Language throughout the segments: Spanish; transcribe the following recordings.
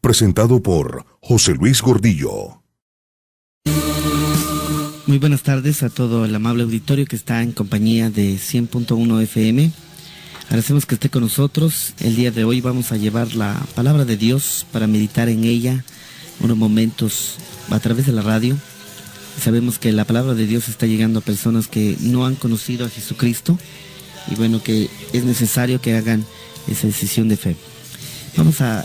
presentado por José Luis Gordillo. Muy buenas tardes a todo el amable auditorio que está en compañía de 100.1 FM. Agradecemos que esté con nosotros. El día de hoy vamos a llevar la palabra de Dios para meditar en ella unos momentos a través de la radio. Sabemos que la palabra de Dios está llegando a personas que no han conocido a Jesucristo y bueno, que es necesario que hagan esa decisión de fe. Vamos a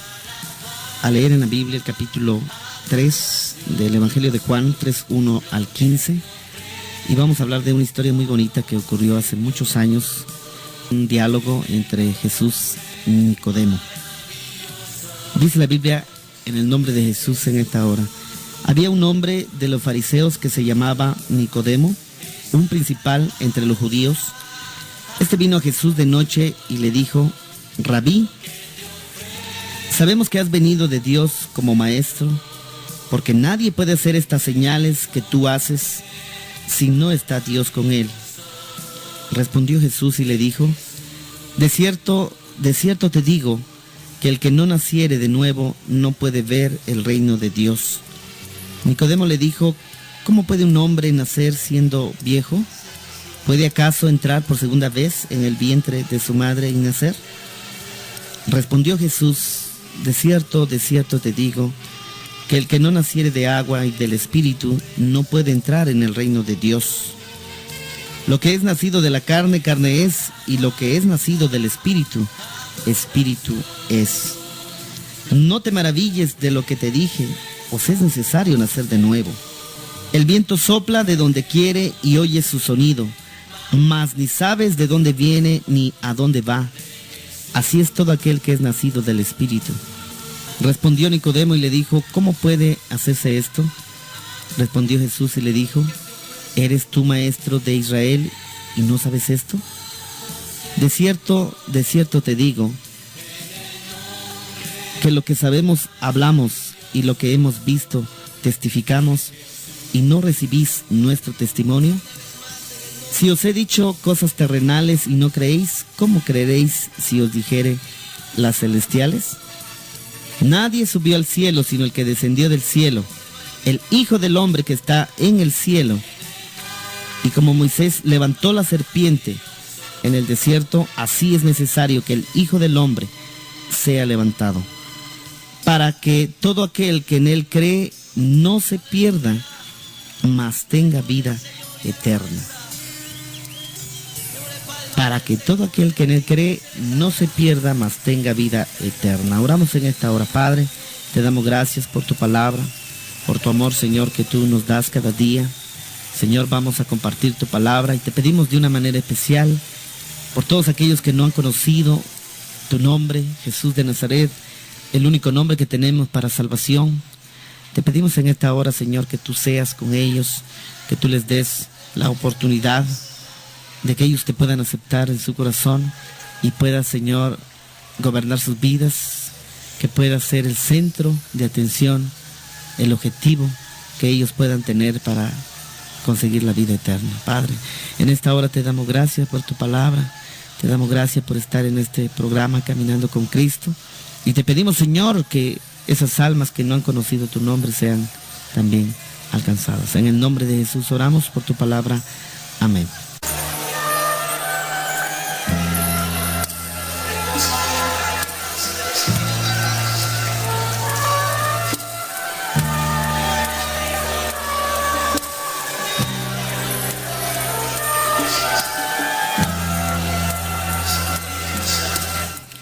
leer en la Biblia el capítulo 3 del Evangelio de Juan, 3:1 al 15, y vamos a hablar de una historia muy bonita que ocurrió hace muchos años, un diálogo entre Jesús y Nicodemo. Dice la Biblia, en el nombre de Jesús en esta hora: había un hombre de los fariseos que se llamaba Nicodemo, un principal entre los judíos. Este vino a Jesús de noche y le dijo: Rabí, sabemos que has venido de Dios como maestro, porque nadie puede hacer estas señales que tú haces si no está Dios con él. Respondió Jesús y le dijo: de cierto te digo, que el que no naciere de nuevo no puede ver el reino de Dios. Nicodemo le dijo: ¿cómo puede un hombre nacer siendo viejo? ¿Puede acaso entrar por segunda vez en el vientre de su madre y nacer? Respondió Jesús: de cierto te digo, que el que no naciere de agua y del Espíritu no puede entrar en el reino de Dios. Lo que es nacido de la carne, carne es, y lo que es nacido del Espíritu, Espíritu es. No te maravilles de lo que te dije, pues es necesario nacer de nuevo. El viento sopla de donde quiere y oyes su sonido, mas ni sabes de dónde viene ni a dónde va. Así es todo aquel que es nacido del Espíritu. Respondió Nicodemo y le dijo: ¿cómo puede hacerse esto? Respondió Jesús y le dijo: ¿eres tú maestro de Israel y no sabes esto? De cierto te digo, que lo que sabemos hablamos y lo que hemos visto testificamos, y no recibís nuestro testimonio. Si os he dicho cosas terrenales y no creéis, ¿cómo creeréis si os dijere las celestiales? Nadie subió al cielo sino el que descendió del cielo, el Hijo del Hombre que está en el cielo. Y como Moisés levantó la serpiente en el desierto, así es necesario que el Hijo del Hombre sea levantado, para que todo aquel que en él cree no se pierda, mas tenga vida eterna. Para que todo aquel que en él cree no se pierda, mas tenga vida eterna. Oramos en esta hora. Padre, te damos gracias por tu palabra, por tu amor, Señor, que tú nos das cada día. Señor, vamos a compartir tu palabra y te pedimos de una manera especial por todos aquellos que no han conocido tu nombre, Jesús de Nazaret, el único nombre que tenemos para salvación. Te pedimos en esta hora, Señor, que tú seas con ellos, que tú les des la oportunidad de que ellos te puedan aceptar en su corazón y puedas, Señor, gobernar sus vidas, que pueda ser el centro de atención, el objetivo que ellos puedan tener para conseguir la vida eterna. Padre, en esta hora te damos gracias por tu palabra, te damos gracias por estar en este programa Caminando con Cristo, y te pedimos, Señor, que esas almas que no han conocido tu nombre sean también alcanzadas. En el nombre de Jesús oramos por tu palabra. Amén.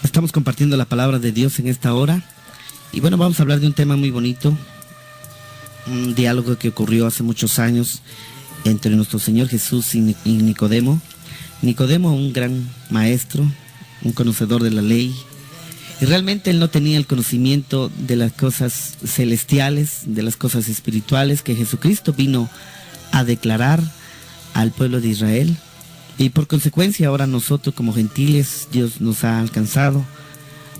Estamos compartiendo la palabra de Dios en esta hora. Y bueno, vamos a hablar de un tema muy bonito. Un diálogo que ocurrió hace muchos años entre nuestro Señor Jesús y Nicodemo. Nicodemo, un gran maestro, un conocedor de la ley. Y realmente él no tenía el conocimiento de las cosas celestiales, de las cosas espirituales que Jesucristo vino a declarar al pueblo de Israel. Y por consecuencia ahora nosotros como gentiles, Dios nos ha alcanzado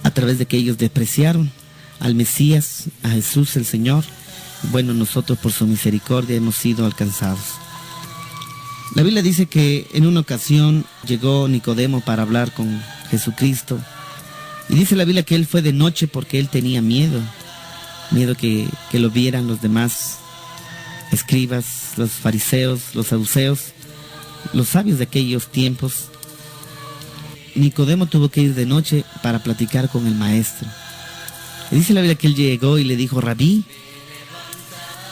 a través de que ellos despreciaron al Mesías, a Jesús el Señor. Bueno, nosotros por su misericordia hemos sido alcanzados. La Biblia dice que en una ocasión llegó Nicodemo para hablar con Jesucristo. Y dice la Biblia que él fue de noche porque él tenía miedo. miedo que lo vieran los demás escribas, los fariseos, los saduceos, los sabios de aquellos tiempos. Nicodemo tuvo que ir de noche para platicar con el maestro. Y dice la Biblia que él llegó y le dijo: Rabí,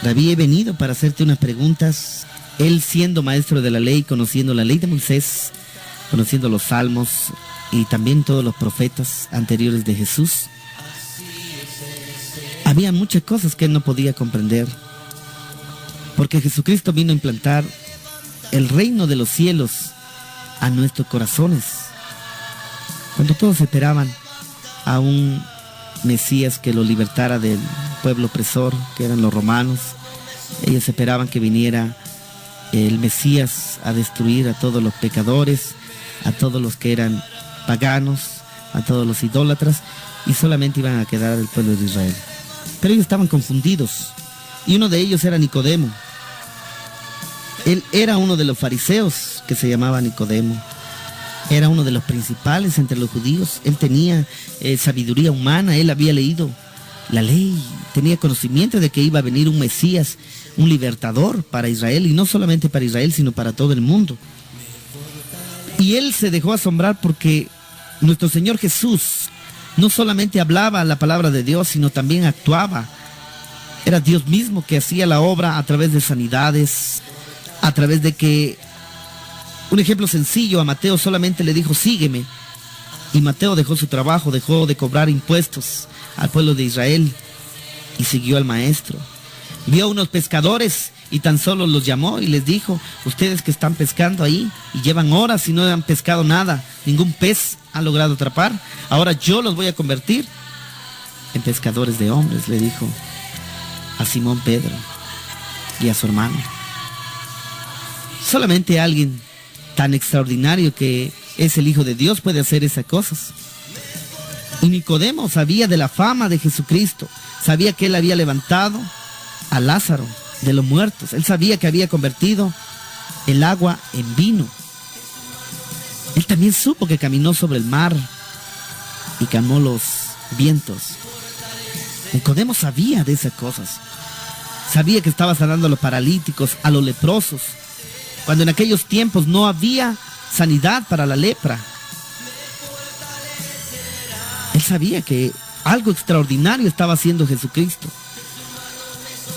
he venido para hacerte unas preguntas. Él, siendo maestro de la ley, conociendo la ley de Moisés, conociendo los salmos y también todos los profetas anteriores de Jesús, había muchas cosas que él no podía comprender, porque Jesucristo vino a implantar el reino de los cielos a nuestros corazones. Cuando todos esperaban a un Mesías que lo libertara del pueblo opresor, que eran los romanos, ellos esperaban que viniera el Mesías a destruir a todos los pecadores, a todos los que eran paganos, a todos los idólatras, y solamente iban a quedar el pueblo de Israel. Pero ellos estaban confundidos, y uno de ellos era Nicodemo. Él era uno de los fariseos que se llamaba Nicodemo. Era uno de los principales entre los judíos. Él tenía sabiduría humana, él había leído la ley, tenía conocimiento de que iba a venir un Mesías, un libertador para Israel, y no solamente para Israel, sino para todo el mundo. Y él se dejó asombrar porque nuestro Señor Jesús no solamente hablaba la palabra de Dios, sino también actuaba. Era Dios mismo que hacía la obra a través de sanidades, a través de que, un ejemplo sencillo, a Mateo solamente le dijo: sígueme. Y Mateo dejó su trabajo, dejó de cobrar impuestos al pueblo de Israel y siguió al maestro. Vio a unos pescadores y tan solo los llamó y les dijo: ustedes que están pescando ahí y llevan horas y no han pescado nada, ningún pez han logrado atrapar, ahora yo los voy a convertir en pescadores de hombres, le dijo a Simón Pedro y a su hermano. Solamente alguien tan extraordinario que es el Hijo de Dios puede hacer esas cosas. Y Nicodemo sabía de la fama de Jesucristo, sabía que él había levantado a Lázaro de los muertos, él sabía que había convertido el agua en vino. Él también supo que caminó sobre el mar y calmó los vientos. Nicodemo sabía de esas cosas, sabía que estaba sanando a los paralíticos, a los leprosos, cuando en aquellos tiempos no había sanidad para la lepra. Él sabía que algo extraordinario estaba haciendo Jesucristo.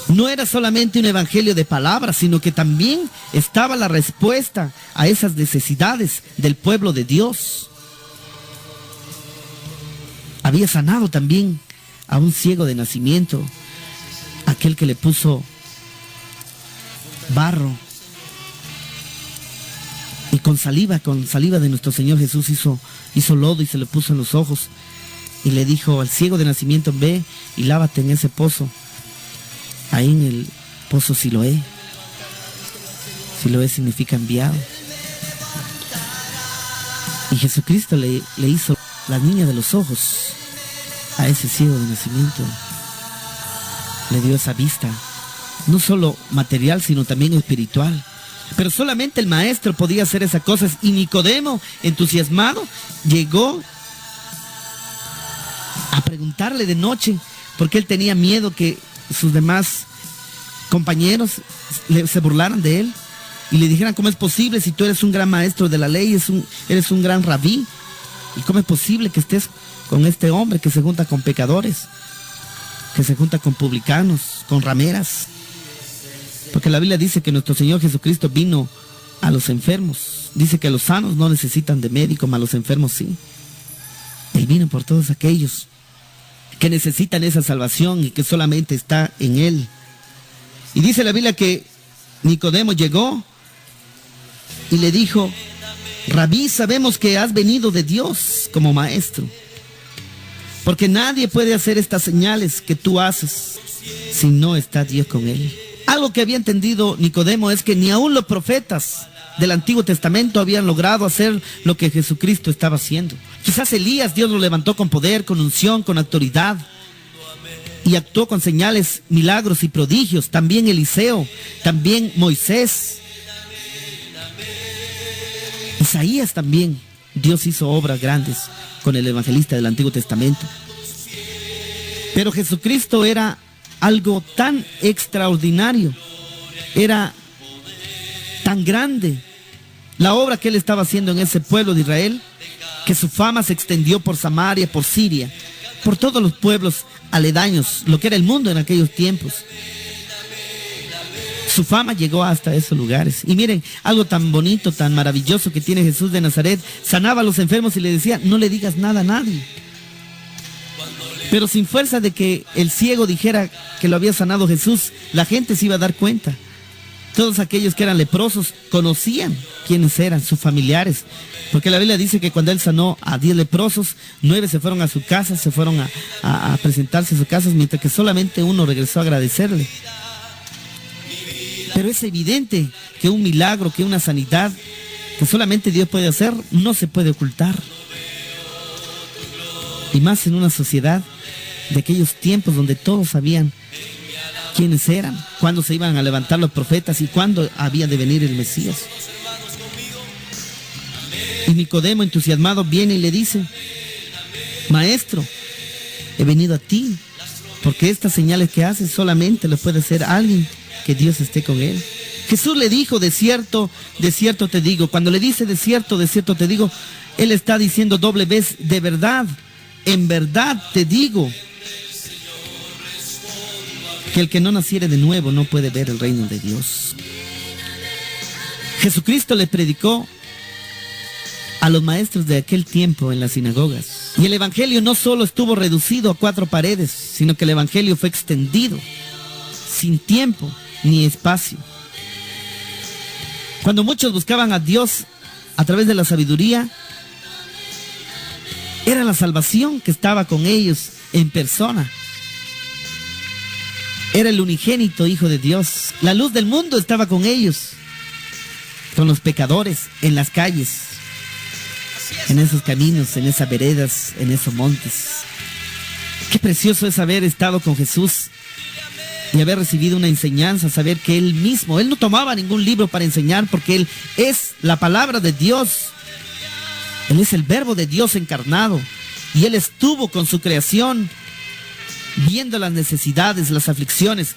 No era solamente un evangelio de palabras, sino que también estaba la respuesta a esas necesidades del pueblo de Dios. Había sanado también a un ciego de nacimiento, aquel que le puso barro y con saliva de nuestro Señor Jesús hizo lodo y se le puso en los ojos y le dijo al ciego de nacimiento: ve y lávate en ese pozo, ahí en el pozo Siloé. Siloé significa enviado. Y Jesucristo le hizo la niña de los ojos a ese ciego de nacimiento. Le dio esa vista, no solo material, sino también espiritual. Pero solamente el maestro podía hacer esas cosas. Y Nicodemo, entusiasmado, llegó a preguntarle de noche, porque él tenía miedo que sus demás compañeros se burlaran de él y le dijeran: ¿cómo es posible si tú eres un gran maestro de la ley, eres un gran rabí? ¿Y cómo es posible que estés con este hombre que se junta con pecadores, que se junta con publicanos, con rameras? Porque la Biblia dice que nuestro Señor Jesucristo vino a los enfermos. Dice que los sanos no necesitan de médico, mas los enfermos sí. Él vino por todos aquellos que necesitan esa salvación y que solamente está en Él. Y dice la Biblia que Nicodemo llegó y le dijo: Rabí, sabemos que has venido de Dios como maestro, porque nadie puede hacer estas señales que tú haces si no está Dios con él. Algo que había entendido Nicodemo es que ni aún los profetas del Antiguo Testamento habían logrado hacer lo que Jesucristo estaba haciendo. Quizás Elías, Dios lo levantó con poder, con unción, con autoridad, y actuó con señales, milagros y prodigios. También Eliseo, también Moisés, Isaías también. Dios hizo obras grandes con el evangelista del Antiguo Testamento. Pero Jesucristo era algo tan extraordinario, era tan grande la obra que él estaba haciendo en ese pueblo de Israel, que su fama se extendió por Samaria, por Siria, por todos los pueblos aledaños, lo que era el mundo en aquellos tiempos. Su fama llegó hasta esos lugares. Y miren, algo tan bonito, tan maravilloso que tiene Jesús de Nazaret. Sanaba a los enfermos y le decía, no le digas nada a nadie. Pero sin fuerza de que el ciego dijera que lo había sanado Jesús, la gente se iba a dar cuenta. Todos aquellos que eran leprosos conocían quiénes eran, sus familiares. Porque la Biblia dice que cuando él sanó a 10 leprosos, 9 se fueron a su casa, se fueron a presentarse a sus casas, mientras que solamente uno regresó a agradecerle. Pero es evidente que un milagro, que una sanidad que solamente Dios puede hacer, no se puede ocultar. Y más en una sociedad de aquellos tiempos donde todos sabían quiénes eran, cuándo se iban a levantar los profetas y cuándo había de venir el Mesías. Y Nicodemo, entusiasmado, viene y le dice, Maestro, he venido a ti, porque estas señales que haces solamente lo puede hacer alguien que Dios esté con él. Jesús le dijo, de cierto te digo. Cuando le dice de cierto te digo, él está diciendo doble vez, de verdad, en verdad te digo, que el que no naciere de nuevo no puede ver el reino de Dios. Jesucristo le predicó a los maestros de aquel tiempo en las sinagogas. Y el evangelio no solo estuvo reducido a 4 paredes, sino que el evangelio fue extendido, sin tiempo ni espacio. Cuando muchos buscaban a Dios a través de la sabiduría, era la salvación que estaba con ellos en persona. Era el unigénito Hijo de Dios. La luz del mundo estaba con ellos, con los pecadores, en las calles, en esos caminos, en esas veredas, en esos montes. Qué precioso es haber estado con Jesús y haber recibido una enseñanza, saber que Él mismo, Él no tomaba ningún libro para enseñar, porque Él es la palabra de Dios. Él es el verbo de Dios encarnado, y Él estuvo con su creación, viendo las necesidades, las aflicciones,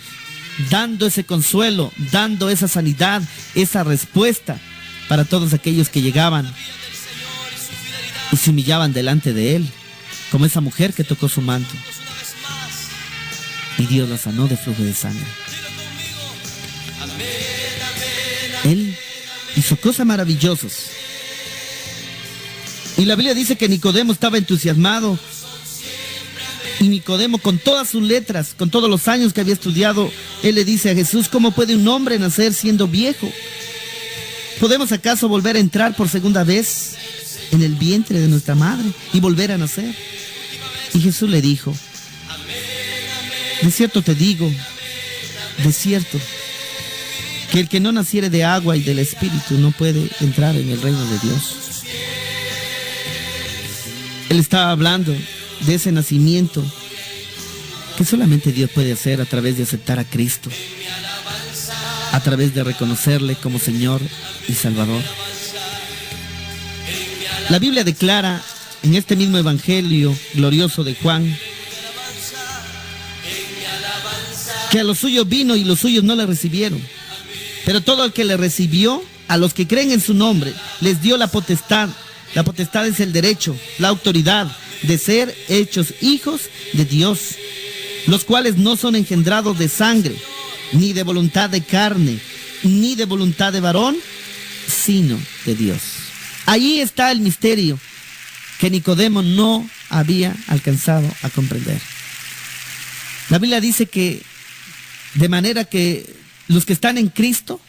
dando ese consuelo, dando esa sanidad, esa respuesta para todos aquellos que llegaban y se humillaban delante de Él, como esa mujer que tocó su manto y Dios la sanó de flujo de sangre. Él hizo cosas maravillosas. Y la Biblia dice que Nicodemo estaba entusiasmado. Y Nicodemo, con todas sus letras, con todos los años que había estudiado, él le dice a Jesús, ¿cómo puede un hombre nacer siendo viejo? ¿Podemos acaso volver a entrar por segunda vez en el vientre de nuestra madre y volver a nacer? Y Jesús le dijo, de cierto te digo, de cierto, que el que no naciere de agua y del Espíritu no puede entrar en el reino de Dios. Él estaba hablando de ese nacimiento que solamente Dios puede hacer a través de aceptar a Cristo, a través de reconocerle como Señor y Salvador. La Biblia declara en este mismo evangelio glorioso de Juan que a los suyos vino y los suyos no le recibieron, pero todo el que le recibió, a los que creen en su nombre, les dio la potestad. La potestad es el derecho, la autoridad de ser hechos hijos de Dios, los cuales no son engendrados de sangre, ni de voluntad de carne, ni de voluntad de varón, sino de Dios. Ahí está el misterio que Nicodemo no había alcanzado a comprender. La Biblia dice que de manera que los que están en Cristo,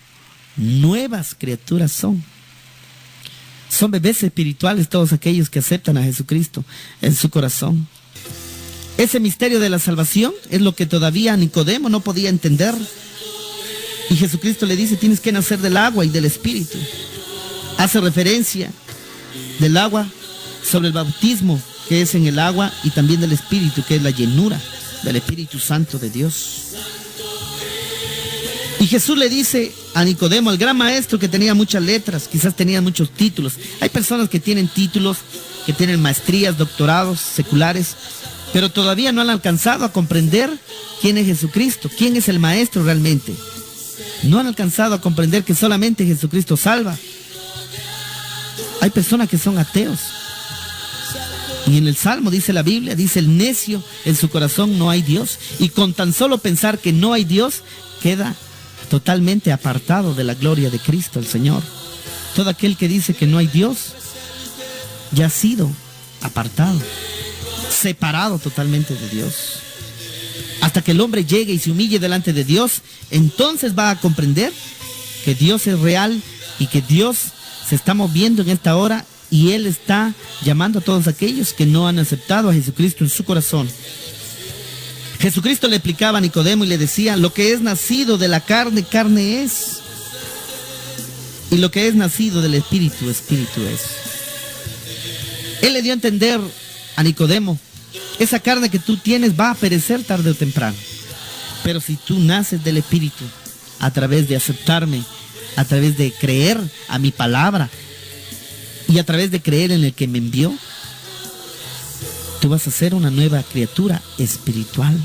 nuevas criaturas son. Son bebés espirituales todos aquellos que aceptan a Jesucristo en su corazón. Ese misterio de la salvación es lo que todavía Nicodemo no podía entender. Y Jesucristo le dice, tienes que nacer del agua y del Espíritu. Hace referencia del agua sobre el bautismo, que es en el agua, y también del Espíritu, que es la llenura del Espíritu Santo de Dios. Y Jesús le dice a Nicodemo, el gran maestro que tenía muchas letras, quizás tenía muchos títulos. Hay personas que tienen títulos, que tienen maestrías, doctorados seculares, pero todavía no han alcanzado a comprender quién es Jesucristo, quién es el Maestro realmente. No han alcanzado a comprender que solamente Jesucristo salva. Hay personas que son ateos. Y en el Salmo dice la Biblia, dice el necio, en su corazón no hay Dios. Y con tan solo pensar que no hay Dios, queda totalmente apartado de la gloria de Cristo, el Señor. Todo aquel que dice que no hay Dios, ya ha sido apartado, separado totalmente de Dios. Hasta que el hombre llegue y se humille delante de Dios, entonces va a comprender que Dios es real y que Dios se está moviendo en esta hora y Él está llamando a todos aquellos que no han aceptado a Jesucristo en su corazón. Jesucristo le explicaba a Nicodemo y le decía, lo que es nacido de la carne, carne es. Y lo que es nacido del Espíritu, Espíritu es. Él le dio a entender a Nicodemo, esa carne que tú tienes va a perecer tarde o temprano. Pero si tú naces del Espíritu, a través de aceptarme, a través de creer a mi palabra y a través de creer en el que me envió, tú vas a ser una nueva criatura espiritual.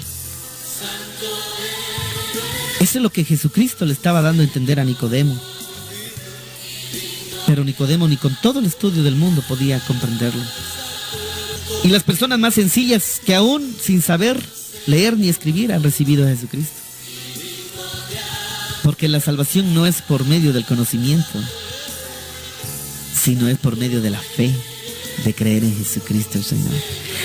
Eso es lo que Jesucristo le estaba dando a entender a Nicodemo. Pero Nicodemo ni con todo el estudio del mundo podía comprenderlo. Y las personas más sencillas que aún sin saber leer ni escribir han recibido a Jesucristo. Porque la salvación no es por medio del conocimiento, sino es por medio de la fe, de creer en Jesucristo el Señor.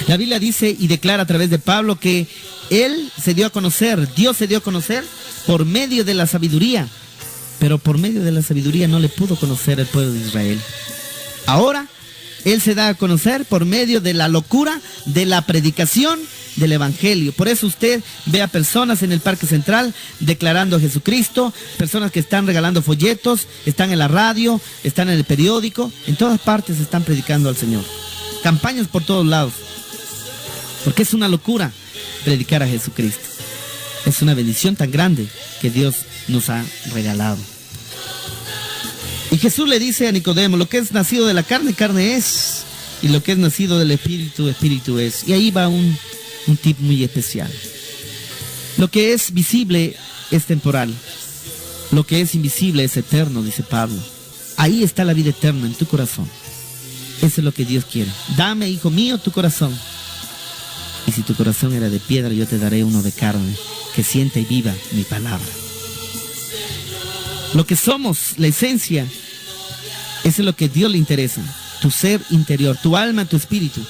La Biblia dice y declara a través de Pablo que Él se dio a conocer, Dios se dio a conocer por medio de la sabiduría, pero por medio de la sabiduría no le pudo conocer el pueblo de Israel. Ahora Él se da a conocer por medio de la locura de la predicación del Evangelio. Por eso usted ve a personas en el Parque Central declarando a Jesucristo, personas que están regalando folletos, están en la radio, están en el periódico, en todas partes están predicando al Señor. Campañas por todos lados. Porque es una locura predicar a Jesucristo. Es una bendición tan grande que Dios nos ha regalado. Y Jesús le dice a Nicodemo, lo que es nacido de la carne, carne es. Y lo que es nacido del Espíritu, Espíritu es. Y ahí va un tip muy especial. Lo que es visible es temporal. Lo que es invisible es eterno, dice Pablo. Ahí está la vida eterna en tu corazón. Eso es lo que Dios quiere. Dame, hijo mío, tu corazón. Y si tu corazón era de piedra, yo te daré uno de carne, que sienta y viva mi palabra. Lo que somos, la esencia, eso es lo que a Dios le interesa. Tu ser interior, tu alma, tu espíritu.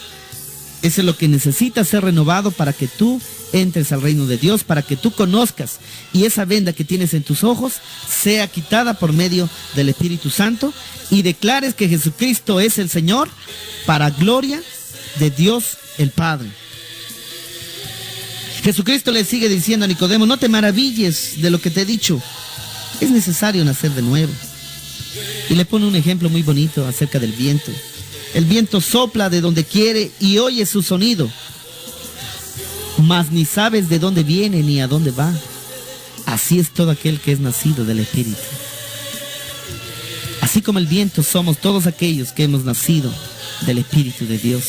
Eso es lo que necesita ser renovado para que tú entres al reino de Dios, para que tú conozcas y esa venda que tienes en tus ojos sea quitada por medio del Espíritu Santo y declares que Jesucristo es el Señor para gloria de Dios el Padre. Jesucristo le sigue diciendo a Nicodemo, no te maravilles de lo que te he dicho, es necesario nacer de nuevo. Y le pone un ejemplo muy bonito acerca del viento. El viento sopla de donde quiere y oye su sonido, mas ni sabes de dónde viene ni a dónde va. Así es todo aquel que es nacido del Espíritu. Así como el viento somos todos aquellos que hemos nacido del Espíritu de Dios.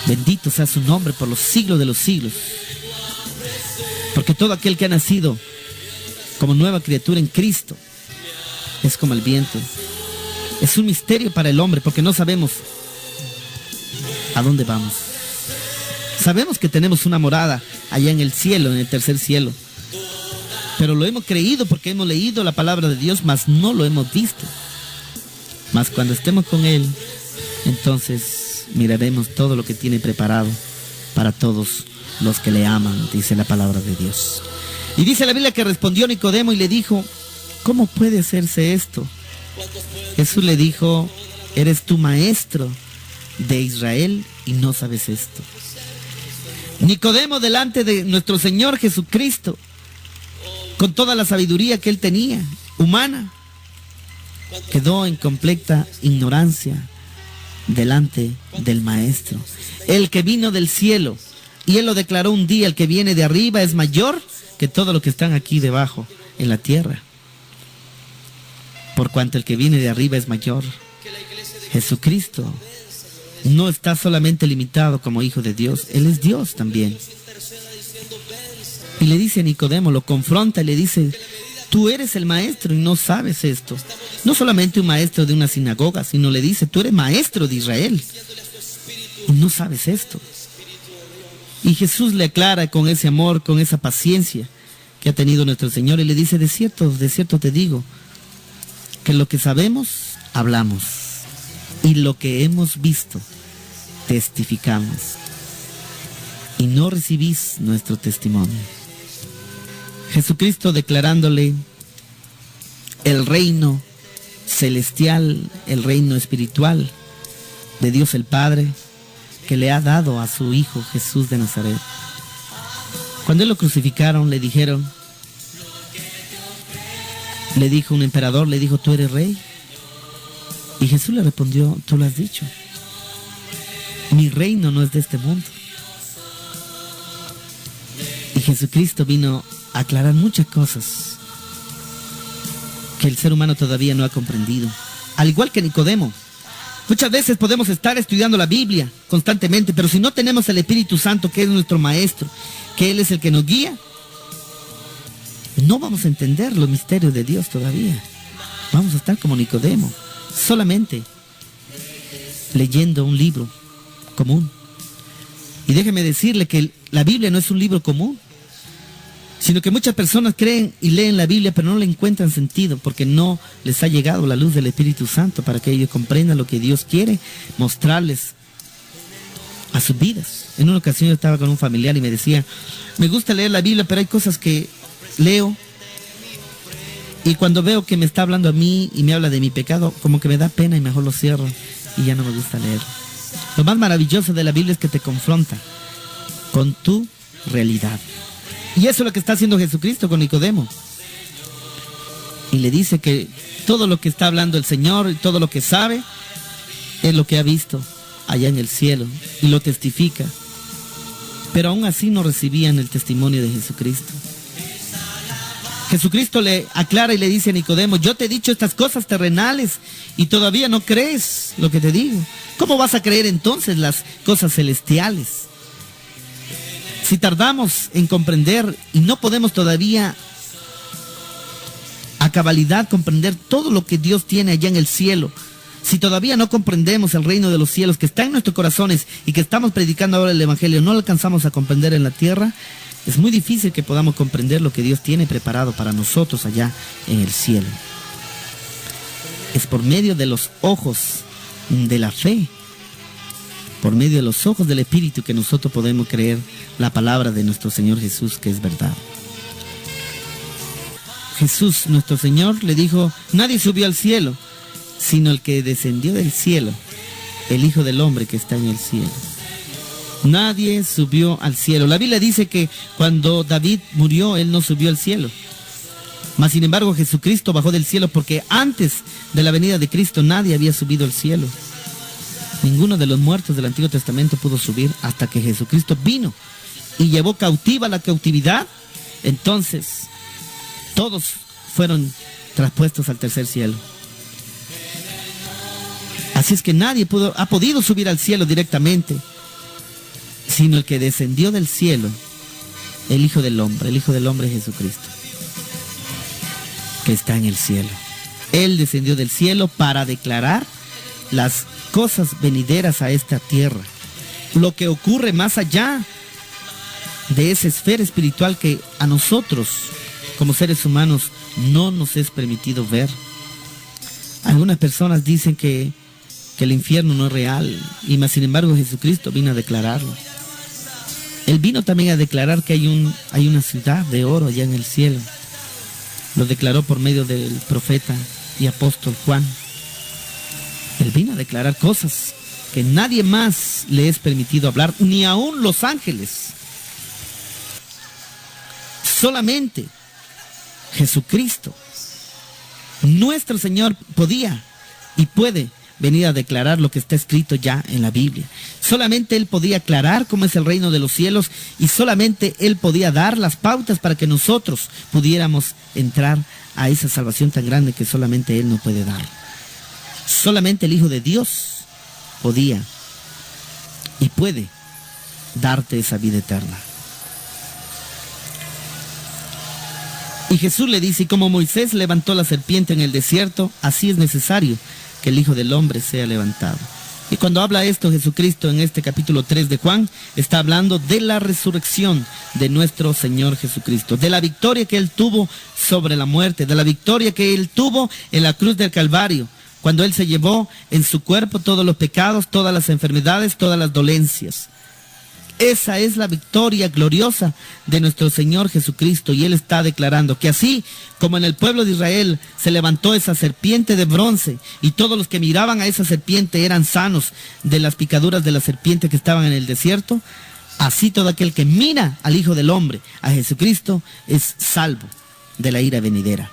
Bendito sea su nombre por los siglos de los siglos. Porque todo aquel que ha nacido como nueva criatura en Cristo es como el viento. Es un misterio para el hombre porque no sabemos a dónde vamos. Sabemos que tenemos una morada allá en el cielo, en el tercer cielo. Pero lo hemos creído porque hemos leído la palabra de Dios, mas no lo hemos visto. Mas cuando estemos con Él, entonces miraremos todo lo que tiene preparado para todos los que le aman, dice la palabra de Dios. Y dice la Biblia que respondió Nicodemo y le dijo, ¿cómo puede hacerse esto? Jesús le dijo, eres tu maestro de Israel y no sabes esto. Nicodemo delante de nuestro Señor Jesucristo, con toda la sabiduría que él tenía, humana, quedó en completa ignorancia delante del Maestro. El que vino del cielo, y él lo declaró un día, el que viene de arriba es mayor que todo lo que están aquí debajo en la tierra. Por cuanto el que viene de arriba es mayor. Jesucristo no está solamente limitado como hijo de Dios, Él es Dios también. Y le dice a Nicodemo, lo confronta y le dice, tú eres el maestro y no sabes esto. No solamente un maestro de una sinagoga, sino le dice, tú eres maestro de Israel y no sabes esto. Y Jesús le aclara con ese amor, con esa paciencia que ha tenido nuestro Señor y le dice, de cierto te digo, que lo que sabemos, hablamos, y lo que hemos visto, testificamos, y no recibís nuestro testimonio. Jesucristo declarándole el reino celestial, el reino espiritual de Dios el Padre, que le ha dado a su Hijo Jesús de Nazaret. Cuando él lo crucificaron, le dijo un emperador, le dijo, ¿tú eres rey? Y Jesús le respondió, tú lo has dicho. Mi reino no es de este mundo. Y Jesucristo vino a aclarar muchas cosas que el ser humano todavía no ha comprendido. Al igual que Nicodemo. Muchas veces podemos estar estudiando la Biblia constantemente, pero si no tenemos el Espíritu Santo, que es nuestro maestro, que Él es el que nos guía, no vamos a entender los misterios de Dios todavía. Vamos a estar como Nicodemo, solamente leyendo un libro común. Y déjeme decirle que la Biblia no es un libro común, sino que muchas personas creen y leen la Biblia, pero no le encuentran sentido, porque no les ha llegado la luz del Espíritu Santo para que ellos comprendan lo que Dios quiere mostrarles a sus vidas. En una ocasión yo estaba con un familiar y me decía, me gusta leer la Biblia, pero hay cosas que leo y cuando veo que me está hablando a mí y me habla de mi pecado, como que me da pena y mejor lo cierro y ya no me gusta leer. Lo más maravilloso de la Biblia es que te confronta con tu realidad. Y eso es lo que está haciendo Jesucristo con Nicodemo. Y le dice que todo lo que está hablando el Señor y todo lo que sabe es lo que ha visto allá en el cielo y lo testifica. Pero aún así no recibían el testimonio de Jesucristo. Jesucristo le aclara y le dice a Nicodemo, yo te he dicho estas cosas terrenales y todavía no crees lo que te digo. ¿Cómo vas a creer entonces las cosas celestiales? Si tardamos en comprender y no podemos todavía a cabalidad comprender todo lo que Dios tiene allá en el cielo, si todavía no comprendemos el reino de los cielos que está en nuestros corazones y que estamos predicando ahora el Evangelio, no lo alcanzamos a comprender en la tierra, es muy difícil que podamos comprender lo que Dios tiene preparado para nosotros allá en el cielo. Es por medio de los ojos de la fe, por medio de los ojos del Espíritu, que nosotros podemos creer la palabra de nuestro Señor Jesús, que es verdad. Jesús, nuestro Señor, le dijo, nadie subió al cielo, sino el que descendió del cielo, el Hijo del Hombre que está en el cielo. Nadie subió al cielo. La Biblia dice que cuando David murió, él no subió al cielo. Mas sin embargo, Jesucristo bajó del cielo, porque antes de la venida de Cristo nadie había subido al cielo. Ninguno de los muertos del Antiguo Testamento pudo subir hasta que Jesucristo vino y llevó cautiva la cautividad. Entonces, todos fueron traspuestos al tercer cielo. Así es que nadie ha podido subir al cielo directamente, sino el que descendió del cielo, el Hijo del Hombre es Jesucristo, que está en el cielo. Él descendió del cielo para declarar las cosas venideras a esta tierra, lo que ocurre más allá de esa esfera espiritual que a nosotros, como seres humanos, no nos es permitido ver. Algunas personas dicen que el infierno no es real, y más sin embargo Jesucristo vino a declararlo. Él vino también a declarar que hay una ciudad de oro allá en el cielo. Lo declaró por medio del profeta y apóstol Juan. Él vino a declarar cosas que nadie más le es permitido hablar, ni aún los ángeles. Solamente Jesucristo, nuestro Señor, podía y puede venir a declarar lo que está escrito ya en la Biblia. Solamente Él podía aclarar cómo es el reino de los cielos, y solamente Él podía dar las pautas para que nosotros pudiéramos entrar a esa salvación tan grande que solamente Él nos puede dar. Solamente el Hijo de Dios podía y puede darte esa vida eterna. Y Jesús le dice, y como Moisés levantó la serpiente en el desierto, así es necesario que el Hijo del Hombre sea levantado. Y cuando habla esto Jesucristo en este capítulo 3 de Juan, está hablando de la resurrección de nuestro Señor Jesucristo, de la victoria que Él tuvo sobre la muerte, de la victoria que Él tuvo en la cruz del Calvario, cuando Él se llevó en su cuerpo todos los pecados, todas las enfermedades, todas las dolencias. Esa es la victoria gloriosa de nuestro Señor Jesucristo, y Él está declarando que así como en el pueblo de Israel se levantó esa serpiente de bronce y todos los que miraban a esa serpiente eran sanos de las picaduras de la serpiente que estaban en el desierto, así todo aquel que mira al Hijo del Hombre, a Jesucristo, es salvo de la ira venidera.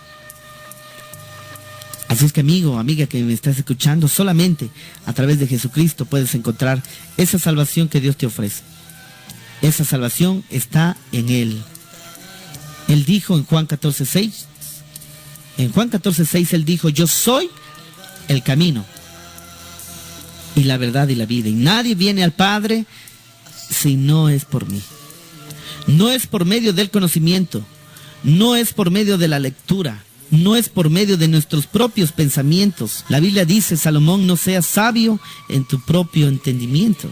Así es que, amigo, amiga que me estás escuchando, solamente a través de Jesucristo puedes encontrar esa salvación que Dios te ofrece. Esa salvación está en Él. Él dijo en Juan 14:6, Él dijo, yo soy el camino y la verdad y la vida, y nadie viene al Padre si no es por mí. No es por medio del conocimiento, no es por medio de la lectura, no es por medio de nuestros propios pensamientos. La Biblia dice, Salomón, no seas sabio en tu propio entendimiento.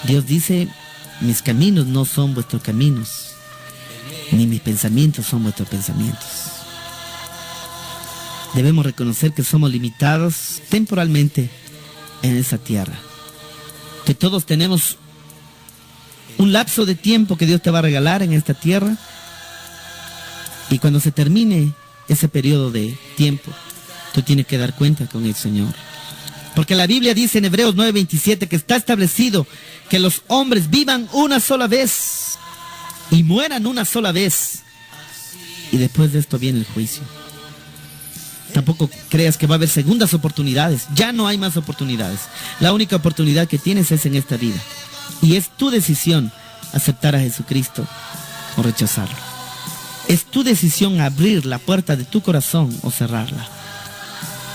Dios dice, mis caminos no son vuestros caminos, ni mis pensamientos son vuestros pensamientos. Debemos reconocer que somos limitados temporalmente en esa tierra, que todos tenemos un lapso de tiempo que Dios te va a regalar en esta tierra, y cuando se termine ese periodo de tiempo, tú tienes que dar cuenta con el Señor. Porque la Biblia dice en Hebreos 9:27 que está establecido que los hombres vivan una sola vez y mueran una sola vez. Y después de esto viene el juicio. Tampoco creas que va a haber segundas oportunidades. Ya no hay más oportunidades. La única oportunidad que tienes es en esta vida. Y es tu decisión aceptar a Jesucristo o rechazarlo. Es tu decisión abrir la puerta de tu corazón o cerrarla.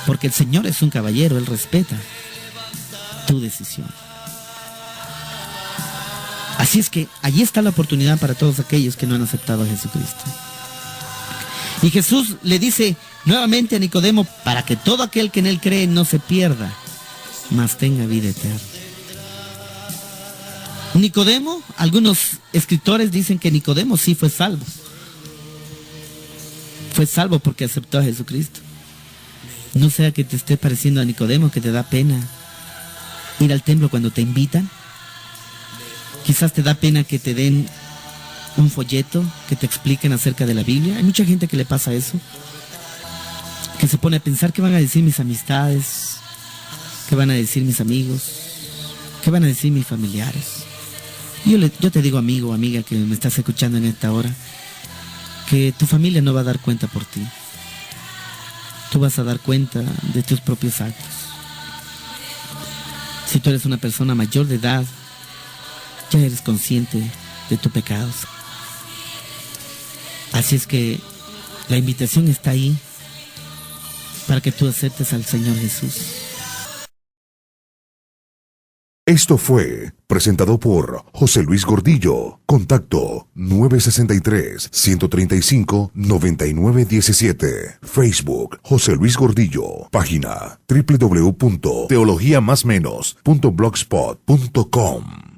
Porque el Señor es un caballero, Él respeta tu decisión. Así es que allí está la oportunidad para todos aquellos que no han aceptado a Jesucristo. Y Jesús le dice nuevamente a Nicodemo, para que todo aquel que en Él cree no se pierda, mas tenga vida eterna. Nicodemo, algunos escritores dicen que Nicodemo sí fue salvo. Fue salvo porque aceptó a Jesucristo. No sea que te esté pareciendo a Nicodemo, que te da pena ir al templo cuando te invitan. Quizás te da pena que te den un folleto, que te expliquen acerca de la Biblia. Hay mucha gente que le pasa eso, que se pone a pensar qué van a decir mis amistades, qué van a decir mis amigos, qué van a decir mis familiares. Yo te digo, amigo o amiga que me estás escuchando en esta hora, que tu familia no va a dar cuenta por ti. Tú vas a dar cuenta de tus propios actos. Si tú eres una persona mayor de edad, ya eres consciente de tus pecados. Así es que la invitación está ahí para que tú aceptes al Señor Jesús. Esto fue presentado por José Luis Gordillo. Contacto 963-135-9917. Facebook José Luis Gordillo. Página www.teologiamasmenos.blogspot.com.